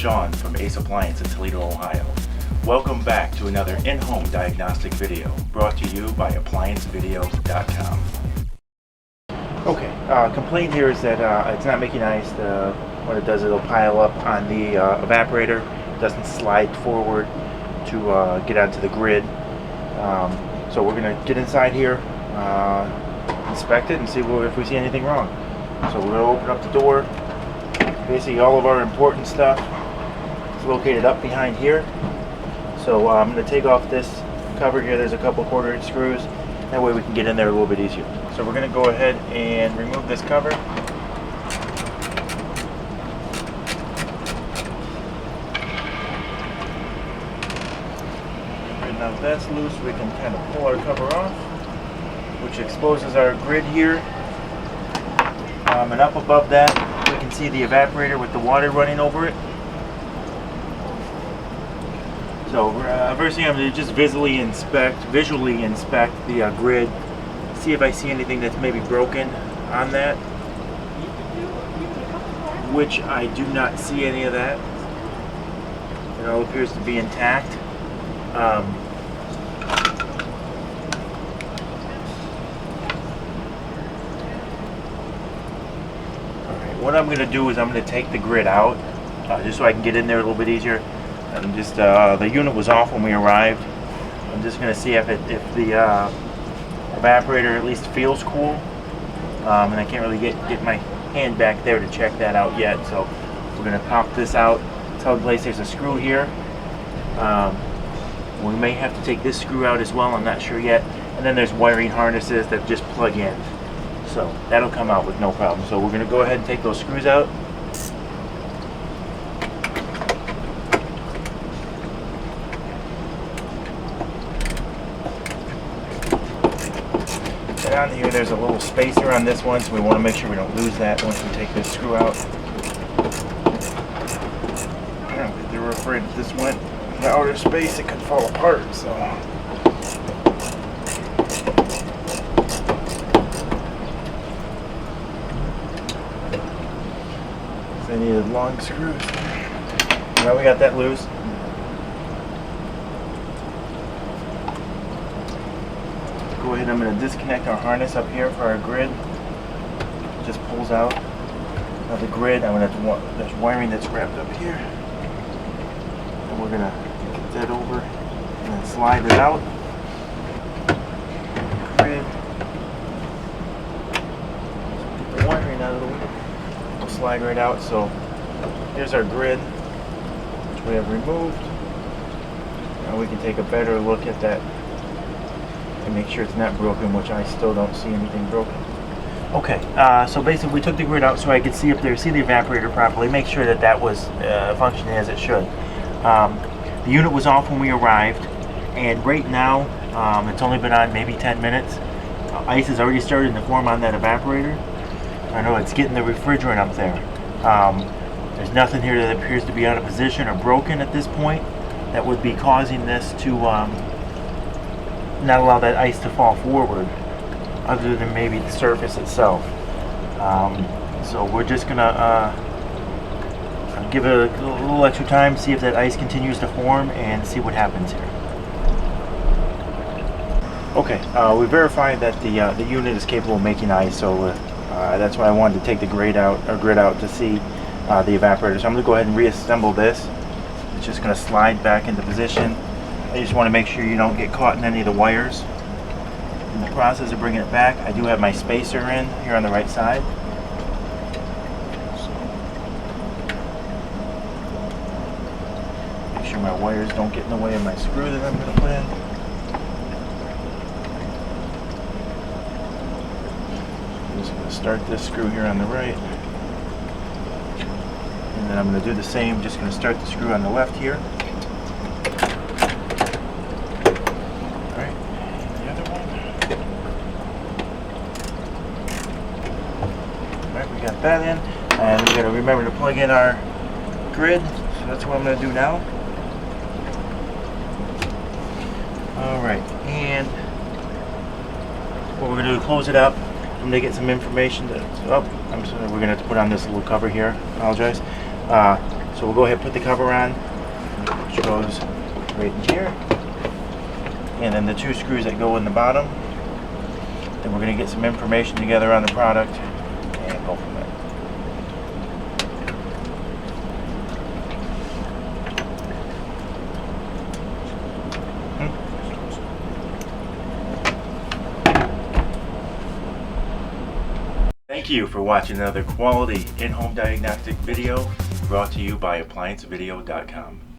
Sean from Ace Appliance in Toledo, Ohio. Welcome back to another in-home diagnostic video brought to you by ApplianceVideo.com. Okay, complaint here is that it's not making ice. What it does, it'll pile up on the evaporator. It doesn't slide forward to get onto the grid. So we're going to get inside here, inspect it, and see if we see anything wrong. So we're going to open up the door. Basically all of our important stuff is located up behind here. So I'm going to take off this cover here. There's a couple 1/4-inch screws. That way we can get in there a little bit easier. So we're going to go ahead and remove this cover. And now that's loose, we can kind of pull our cover off, which exposes our grid here. And up above that, we can see the evaporator with the water running over it. So first thing I'm going to just visually inspect the grid, see if I see anything that's maybe broken on that, which I do not see any of that. It all appears to be intact. What I'm going to do is I'm going to take the grid out, just so I can get in there a little bit easier. And just the unit was off when we arrived. I'm just going to see if the evaporator at least feels cool. And I can't really get my hand back there to check that out yet. So we're going to pop this out. It's held in place. There's a screw here. We may have to take this screw out as well. I'm not sure yet. And then there's wiring harnesses that just plug in. So that'll come out with no problem. So we're going to go ahead and take those screws out. And on here there's a little spacer on this one, so we want to make sure we don't lose that once we take this screw out. They were afraid if this went into outer space it could fall apart. So. I needed long screws. Now we got that loose. Go ahead, I'm going to disconnect our harness up here for our grid. It just pulls out of the grid. I'm going to there's wiring that's wrapped up here. And we're going to get that over and then slide it out. Grid. Get the wiring out of the way. Slide right out. So here's our grid, which we have removed. Now we can take a better look at that and make sure it's not broken, which I still don't see anything broken. Okay, so basically we took the grid out so I could see the evaporator properly, make sure that was functioning as it should. The unit was off when we arrived, and right now it's only been on maybe 10 minutes. Ice has already started to form on that evaporator. I know it's getting the refrigerant up there. There's nothing here that appears to be out of position or broken at this point that would be causing this to not allow that ice to fall forward, other than maybe the surface itself. So we're just gonna give it a little extra time, see if that ice continues to form, and see what happens here. Okay, we verified that the unit is capable of making ice, so that's why I wanted to take the grid out to see the evaporator. So I'm going to go ahead and reassemble this. It's just going to slide back into position. I just want to make sure you don't get caught in any of the wires. In the process of bringing it back, I do have my spacer in here on the right side. So make sure my wires don't get in the way of my screw that I'm going to put in. Start this screw here on the right, and then I'm going to do the same. Just going to start the screw on the left here. Alright, the other one. Alright, we got that in, and we got to remember to plug in our grid, so that's what I'm going to do now. Alright, and what we're going to do is close it up. I'm going to get some information I'm sorry, we're going to have to put on this little cover here. Apologize. So So we'll go ahead and put the cover on, which goes right in here. And then the 2 screws that go in the bottom. Then we're going to get some information together on the product and go from there. Thank you for watching another quality in-home diagnostic video brought to you by ApplianceVideo.com.